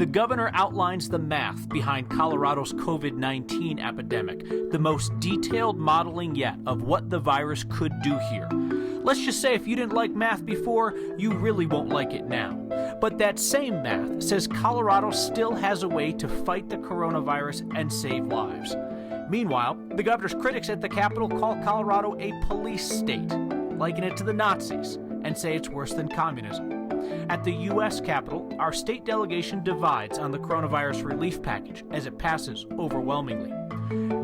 The governor outlines the math behind Colorado's COVID-19 epidemic, the most detailed modeling yet of what the virus could do here. Let's just say if you didn't like math before, you really won't like it now. But that same math says Colorado still has a way to fight the coronavirus and save lives. Meanwhile, the governor's critics at the Capitol call Colorado a police state, liken it to the Nazis, and say it's worse than communism. At the U.S. Capitol, our state delegation divides on the coronavirus relief package as it passes overwhelmingly.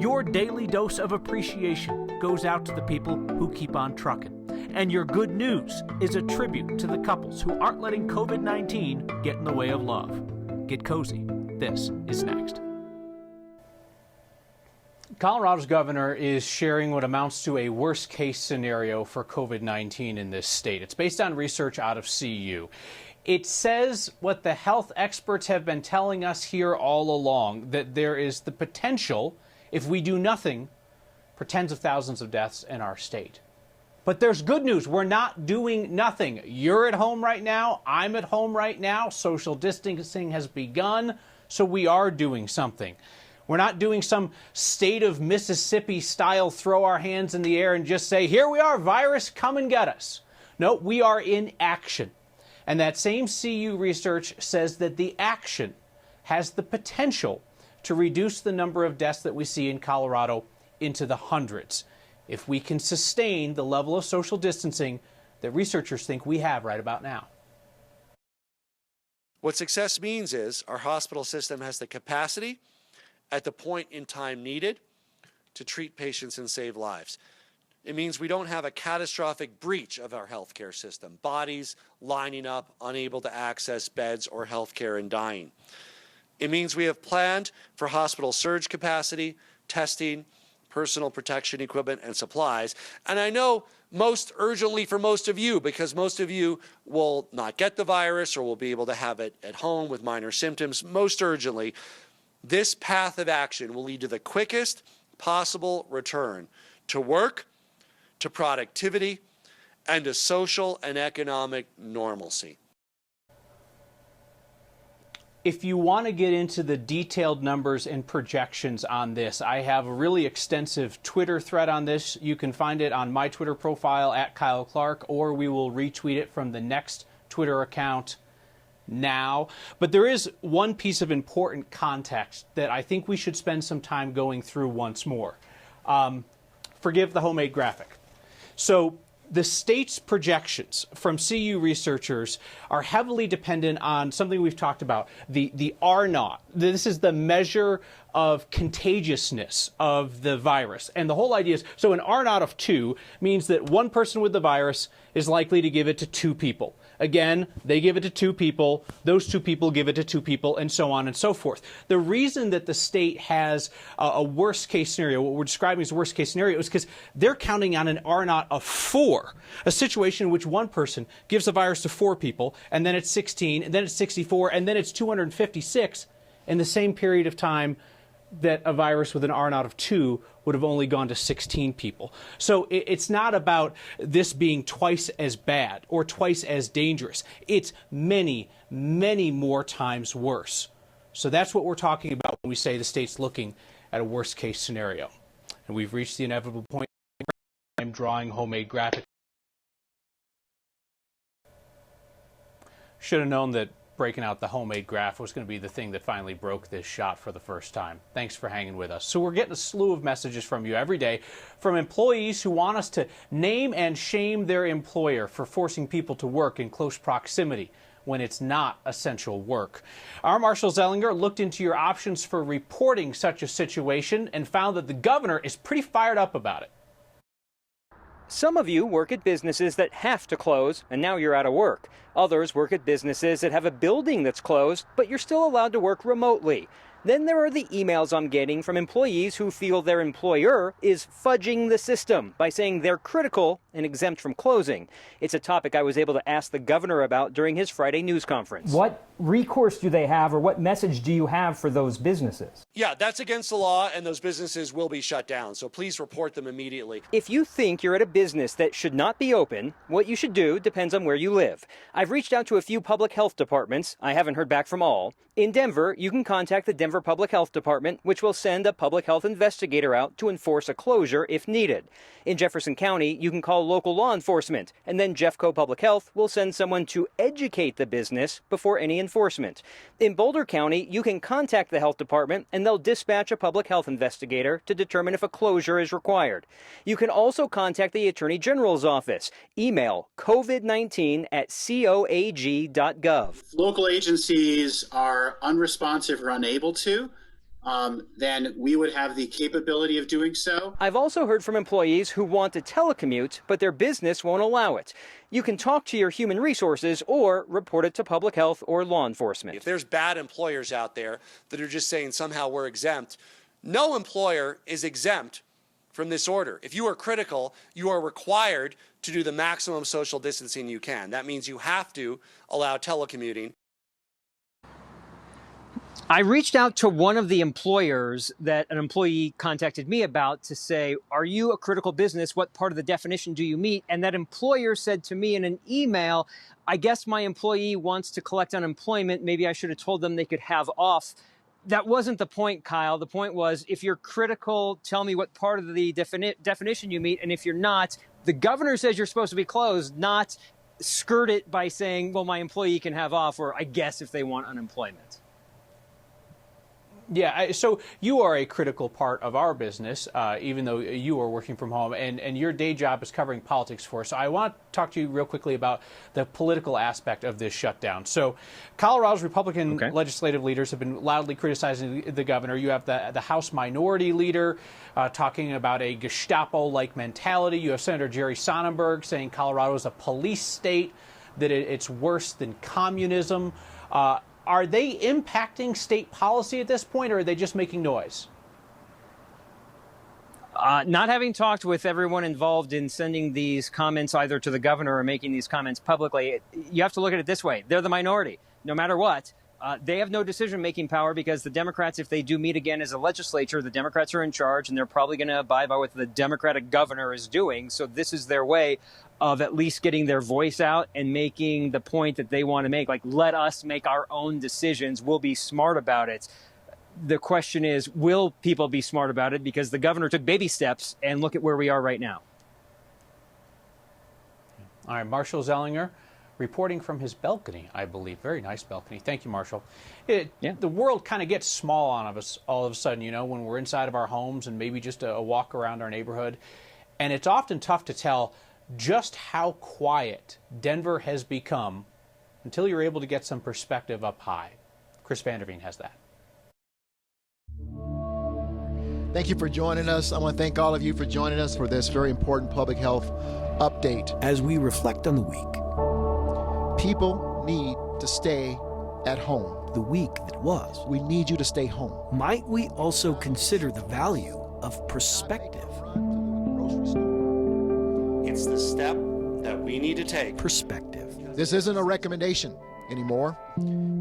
Your daily dose of appreciation goes out to the people who keep on trucking. And your good news is a tribute to the couples who aren't letting COVID-19 get in the way of love. Get cozy. This is next. Colorado's governor is sharing what amounts to a worst-case scenario for COVID-19 in this state. It's based on research out of CU. It says what the health experts have been telling us here all along, that there is the potential, if we do nothing, for tens of thousands of deaths in our state. But there's good news. We're not doing nothing. You're at home right now. I'm at home right now. Social distancing has begun, so we are doing something. We're not doing some state of Mississippi style throw our hands in the air and just say, here we are, virus, come and get us. No, we are in action. And that same CU research says that the action has the potential to reduce the number of deaths that we see in Colorado into the hundreds, if we can sustain the level of social distancing that researchers think we have right about now. What success means is our hospital system has the capacity at the point in time needed to treat patients and save lives. It means we don't have a catastrophic breach of our healthcare system, bodies lining up, unable to access beds or healthcare and dying. It means we have planned for hospital surge capacity, testing, personal protection equipment, and supplies. And I know most urgently for most of you, because most of you will not get the virus or will be able to have it at home with minor symptoms, most urgently, this path of action will lead to the quickest possible return to work, to productivity, and to social and economic normalcy. If you want to get into the detailed numbers and projections on this, I have a really extensive Twitter thread on this. You can find it on my Twitter profile at Kyle Clark, or we will retweet it from the next Twitter account now. But there is one piece of important context that I think we should spend some time going through once more. Forgive the homemade graphic. So the state's projections from CU researchers are heavily dependent on something we've talked about, the R0. This is the measure of contagiousness of the virus. And the whole idea is, so an R0 of 2 means that one person with the virus is likely to give it to 2 people. Again, they give it to 2 people, those 2 people give it to 2 people, and so on and so forth. The reason that the state has a worst case scenario, what we're describing as a worst case scenario, is because they're counting on an R0 of 4, a situation in which one person gives the virus to 4 people, and then it's 16, and then it's 64, and then it's 256 in the same period of time that a virus with an R0 of 2 would have only gone to 16 people. So it's not about this being twice as bad or twice as dangerous. It's many, many more times worse. So that's what we're talking about when we say the state's looking at a worst case scenario. And we've reached the inevitable point. I'm drawing homemade graphics. Should have known that breaking out the homemade graph was going to be the thing that finally broke this shot for the first time. Thanks for hanging with us. So we're getting a slew of messages from you every day from employees who want us to name and shame their employer for forcing people to work in close proximity when it's not essential work. Our Marshall Zellinger looked into your options for reporting such a situation and found that the governor is pretty fired up about it. Some of you work at businesses that have to close, and now you're out of work. Others work at businesses that have a building that's closed, but you're still allowed to work remotely. Then there are the emails I'm getting from employees who feel their employer is fudging the system by saying they're critical and exempt from closing. It's a topic I was able to ask the governor about during his Friday news conference. What recourse do they have, or what message do you have for those businesses? Yeah, that's against the law, and those businesses will be shut down. So please report them immediately. If you think you're at a business that should not be open, what you should do depends on where you live. I've reached out to a few public health departments. I haven't heard back from all. In Denver, you can contact the Denver Public Health Department, which will send a public health investigator out to enforce a closure if needed. In Jefferson County, you can call local law enforcement, and then Jeffco Public Health will send someone to educate the business before any enforcement. In Boulder County, you can contact the health department, and they'll dispatch a public health investigator to determine if a closure is required. You can also contact the Attorney General's office. Email covid19@coag.gov. Local agencies are unresponsive or unable to, then we would have the capability of doing so. I've also heard from employees who want to telecommute, but their business won't allow it. You can talk to your human resources or report it to public health or law enforcement. If there's bad employers out there that are just saying somehow we're exempt, no employer is exempt from this order. If you are critical, you are required to do the maximum social distancing you can. That means you have to allow telecommuting. I reached out to one of the employers that an employee contacted me about to say, are you a critical business? What part of the definition do you meet? And that employer said to me in an email, I guess my employee wants to collect unemployment. Maybe I should have told them they could have off. That wasn't the point, Kyle. The point was, if you're critical, tell me what part of the definition you meet. And if you're not, the governor says you're supposed to be closed, not skirt it by saying, well, my employee can have off, or I guess if they want unemployment. Yeah, so you are a critical part of our business, even though you are working from home, and your day job is covering politics for us. So I want to talk to you real quickly about the political aspect of this shutdown. So Colorado's Republican legislative leaders have been loudly criticizing the governor. You have the House Minority Leader talking about a Gestapo-like mentality. You have Senator Jerry Sonnenberg saying Colorado is a police state, that it's worse than communism. Are they impacting state policy at this point, or are they just making noise? Not having talked with everyone involved in sending these comments either to the governor or making these comments publicly, you have to look at it this way. They're the minority. No matter what, they have no decision-making power because the Democrats, if they do meet again as a legislature, the Democrats are in charge, and they're probably going to abide by what the Democratic governor is doing. So this is their way of at least getting their voice out and making the point that they want to make, like, let us make our own decisions. We'll be smart about it. The question is, will people be smart about it? Because the governor took baby steps, and look at where we are right now. All right, Marshall Zellinger reporting from his balcony, I believe. Very nice balcony. Thank you, Marshall. The world kind of gets small on us all of a sudden, you know, when we're inside of our homes and maybe just a walk around our neighborhood. And it's often tough to tell just how quiet Denver has become until you're able to get some perspective up high. Chris Vanderveen has that. Thank you for joining us. I want to thank all of you for joining us for this very important public health update. As we reflect on the week, people need to stay at home. The week that was. We need you to stay home. Might we also consider the value of perspective? It's the step that we need to take. Perspective. This isn't a recommendation anymore.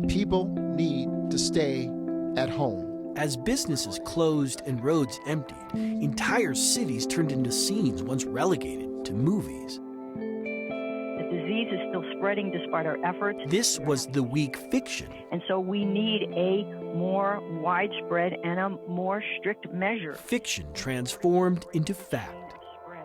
People need to stay at home. As businesses closed and roads emptied, entire cities turned into scenes once relegated to movies. The disease is still spreading despite our efforts. This was the week fiction. And so we need a more widespread and a more strict measure. Fiction transformed into fact.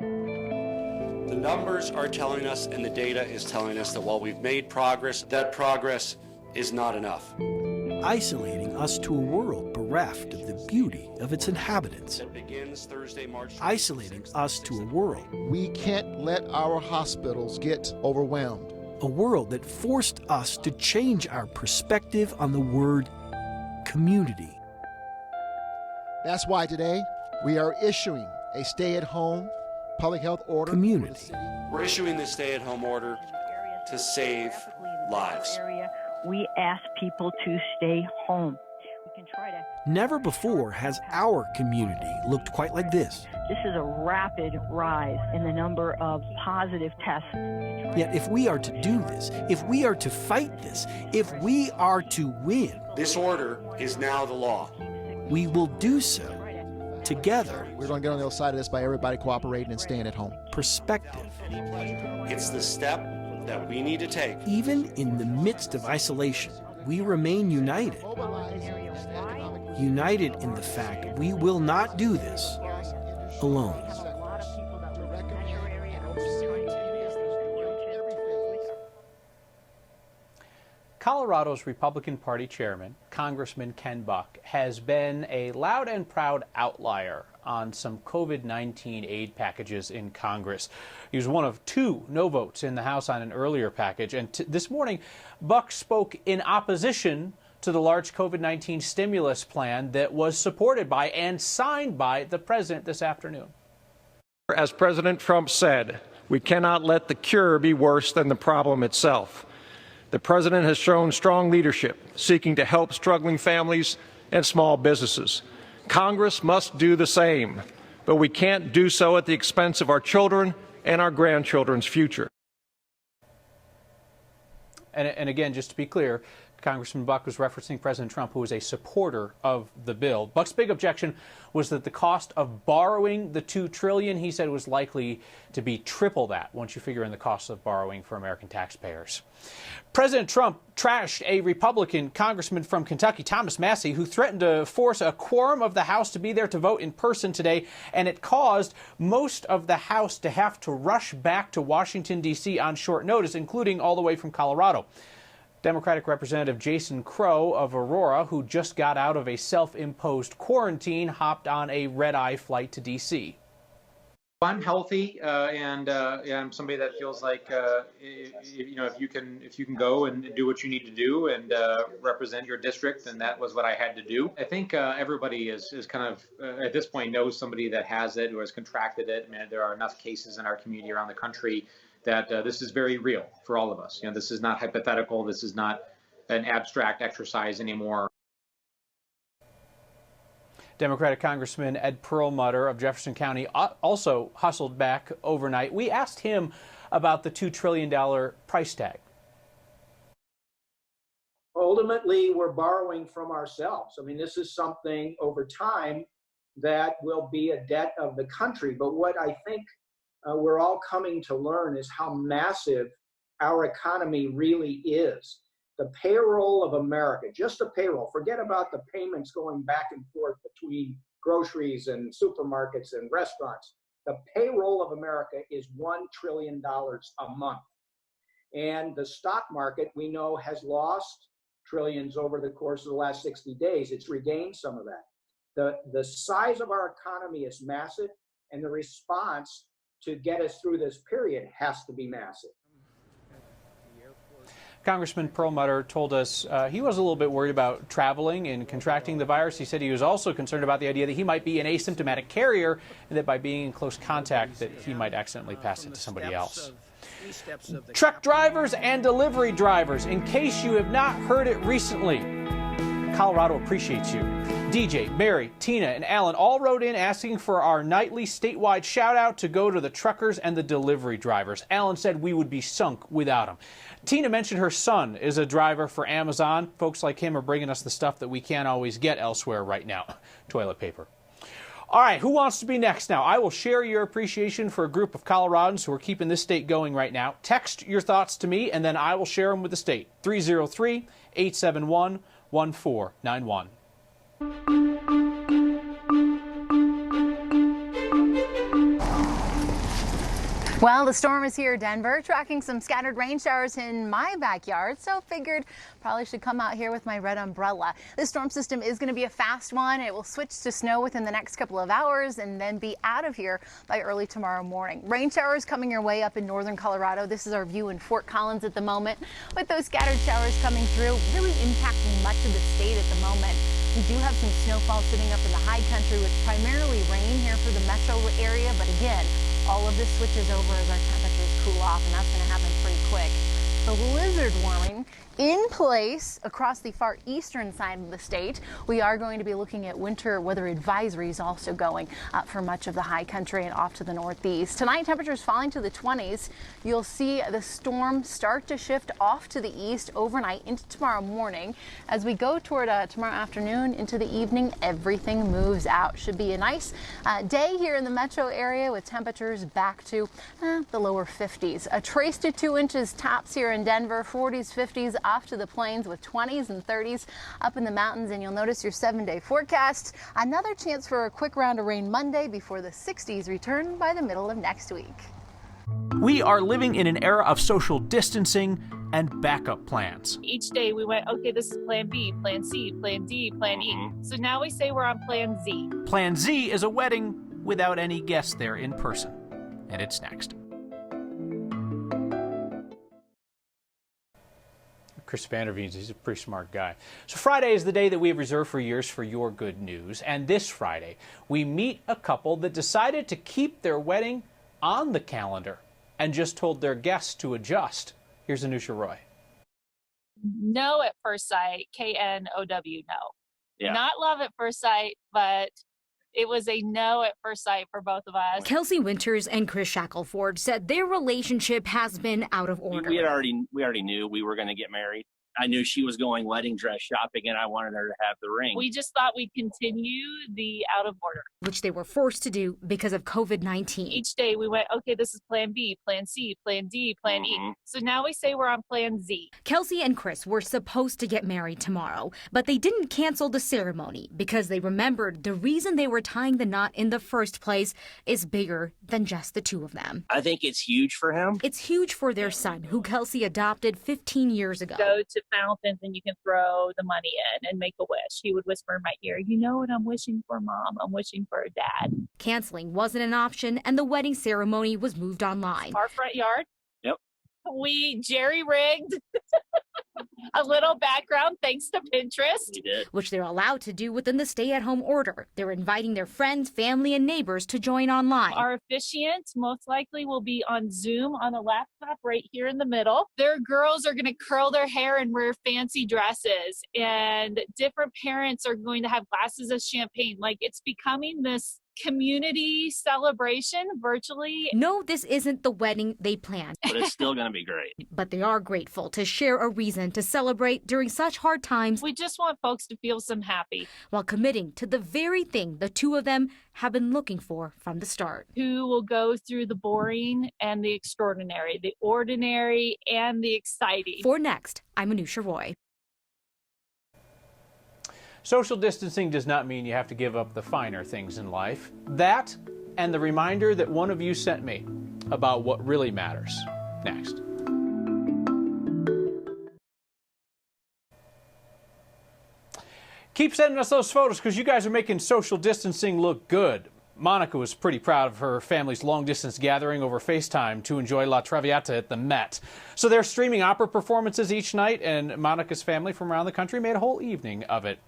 The numbers are telling us, and the data is telling us, that while we've made progress, that progress is not enough. Isolating us to a world bereft of the beauty of its inhabitants. That begins Thursday, March 26th. Isolating us to a world. We can't let our hospitals get overwhelmed. A world that forced us to change our perspective on the word community. That's why today we are issuing a stay-at-home public health order. Community. We're issuing this stay-at-home order to save lives. We ask people to stay home. can try to. Never before has our community looked quite like this. This is a rapid rise in the number of positive tests. Yet if we are to do this, if we are to fight this, if we are to win, This order is now the law. we will do so together. We're going to get on the other side of this by everybody cooperating and staying at home. Perspective. It's the step that we need to take. Even in the midst of isolation, we remain united. United in the fact we will not do this alone. Colorado's Republican Party chairman, Congressman Ken Buck, has been a loud and proud outlier on some COVID-19 aid packages in Congress. He was one of 2 no votes in the House on an earlier package. And this morning, Buck spoke in opposition to the large COVID-19 stimulus plan that was supported by and signed by the president this afternoon. As President Trump said, we cannot let the cure be worse than the problem itself. The president has shown strong leadership, seeking to help struggling families and small businesses. Congress must do the same, but we can't do so at the expense of our children and our grandchildren's future. And again, just to be clear, Congressman Buck was referencing President Trump, who was a supporter of the bill. Buck's big objection was that the cost of borrowing the $2 trillion, he said, was likely to be triple that once you figure in the cost of borrowing for American taxpayers. President Trump trashed a Republican congressman from Kentucky, Thomas Massie, who threatened to force a quorum of the House to be there to vote in person today, and it caused most of the House to have to rush back to Washington, D.C. on short notice, including all the way from Colorado. Democratic Representative Jason Crow of Aurora, who just got out of a self-imposed quarantine, hopped on a red-eye flight to D.C. I'm healthy, and I'm somebody that feels like if you can go and do what you need to do and represent your district, and that was what I had to do. I think everybody is kind of at this point knows somebody that has it or has contracted it. I mean, there are enough cases in our community around the country that this is very real for all of us. This is not hypothetical. This is not an abstract exercise anymore. Democratic Congressman Ed Perlmutter of Jefferson County also hustled back overnight. We asked him about the $2 trillion price tag. Ultimately, we're borrowing from ourselves. I mean, this is something over time that will be a debt of the country. But what I think we're all coming to learn is how massive our economy really is. The payroll of America, just the payroll, forget about the payments going back and forth between groceries and supermarkets and restaurants. The payroll of America is $1 trillion a month. And the stock market, we know, has lost trillions over the course of the last 60 days. It's regained some of that. The size of our economy is massive, and the response to get us through this period has to be massive. Congressman Perlmutter told us he was a little bit worried about traveling and contracting the virus. He said he was also concerned about the idea that he might be an asymptomatic carrier and that by being in close contact that he might accidentally pass it to somebody else. Truck drivers and delivery drivers, in case you have not heard it recently, Colorado appreciates you. DJ, Mary, Tina, and Alan all wrote in asking for our nightly statewide shout out to go to the truckers and the delivery drivers. Alan said we would be sunk without them. Tina mentioned her son is a driver for Amazon. Folks like him are bringing us the stuff that we can't always get elsewhere right now. Toilet paper. All right, who wants to be next now? I will share your appreciation for a group of Coloradans who are keeping this state going right now. Text your thoughts to me, and then I will share them with the state. 303-871-1491. Well, the storm is here, Denver, tracking some scattered rain showers in my backyard, so figured probably should come out here with my red umbrella. This storm system is going to be a fast one. It will switch to snow within the next couple of hours and then be out of here by early tomorrow morning. Rain showers coming your way up in northern Colorado. This is our view in Fort Collins at the moment, with those scattered showers coming through, really impacting much of the state at the moment. We do have some snowfall sitting up in the high country with primarily rain here for the metro area, but again, all of this switches over over as our temperatures cool off, and that's going to happen pretty quick. The blizzard warning in place across the far eastern side of the state. We are going to be looking at winter weather advisories also going for much of the high country and off to the northeast. Tonight, temperatures falling to the 20s. You'll see the storm start to shift off to the east overnight into tomorrow morning. As we go toward tomorrow afternoon into the evening, everything moves out. Should be a nice day here in the metro area with temperatures back to the lower 50s. A trace to 2 inches tops here in Denver, 40s, 50s off to the plains with 20s and 30s up in the mountains. And you'll notice your 7-day forecast. Another chance for a quick round of rain Monday before the 60s return by the middle of next week. We are living in an era of social distancing and backup plans. Each day we went, okay, this is plan B, plan C, plan D, plan E. So now we say we're on plan Z. Plan Z is a wedding without any guests there in person. And it's next. Chris Vanderveens, he's a pretty smart guy. So Friday is the day that we have reserved for years for your good news. And this Friday, we meet a couple that decided to keep their wedding on the calendar and just told their guests to adjust. Here's Anusha Roy. No at first sight, K-N-O-W, no. Yeah. Not love at first sight, but it was a no at first sight for both of us. Kelsey Winters and Chris Shackelford said their relationship has been out of order. We already knew we were going to get married. I knew she was going wedding dress shopping, and I wanted her to have the ring. We just thought we'd continue the out of order. Which they were forced to do because of COVID-19. Each day we went, okay, this is plan B, plan C, plan D, plan E. So now we say we're on plan Z. Kelsey and Chris were supposed to get married tomorrow, but they didn't cancel the ceremony because they remembered the reason they were tying the knot in the first place is bigger than just the two of them. I think it's huge for him. It's huge for their son, who Kelsey adopted 15 years ago. Go to fountains and you can throw the money in and make a wish. He would whisper in my ear, you know what I'm wishing for, Mom? I'm wishing for a dad. Canceling wasn't an option, and the wedding ceremony was moved online. Our front yard. Yep. We jerry-rigged a little background thanks to Pinterest. We did. Which they're allowed to do within the stay-at-home order. They're inviting their friends, family, and neighbors to join online. Our officiant most likely will be on Zoom on a laptop right here in the middle. Their girls are going to curl their hair and wear fancy dresses. And different parents are going to have glasses of champagne. Like, it's becoming this community celebration virtually. No, this isn't the wedding they planned. But it's still going to be great. But they are grateful to share a reason to celebrate during such hard times. We just want folks to feel some happy. While committing to the very thing the two of them have been looking for from the start. Who will go through the boring and the extraordinary, the ordinary and the exciting. For Next, I'm Anusha Roy. Social distancing does not mean you have to give up the finer things in life. That and the reminder that one of you sent me about what really matters. Next. Keep sending us those photos because you guys are making social distancing look good. Monica was pretty proud of her family's long-distance gathering over FaceTime to enjoy La Traviata at the Met. So they're streaming opera performances each night, and Monica's family from around the country made a whole evening of it.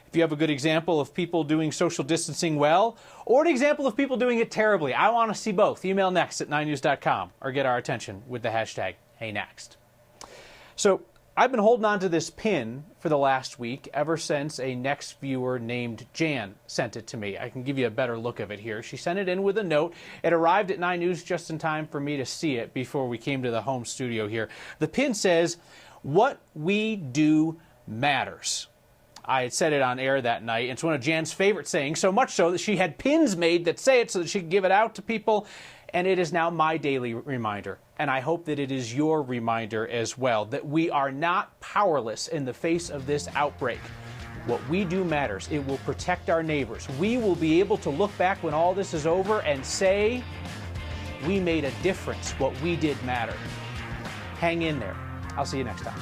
If you have a good example of people doing social distancing well, or an example of people doing it terribly, I want to see both. Email next@9news.com or get our attention with the hashtag #HeyNext. So I've been holding on to this pin for the last week ever since a Next viewer named Jan sent it to me. I can give you a better look of it here. She sent it in with a note. It arrived at 9 News just in time for me to see it before we came to the home studio here. The pin says, "What we do matters." I had said it on air that night. It's one of Jan's favorite sayings, so much so that she had pins made that say it so that she could give it out to people. And it is now my daily reminder. And I hope that it is your reminder as well, that we are not powerless in the face of this outbreak. What we do matters. It will protect our neighbors. We will be able to look back when all this is over and say, we made a difference. What we did mattered. Hang in there. I'll see you next time.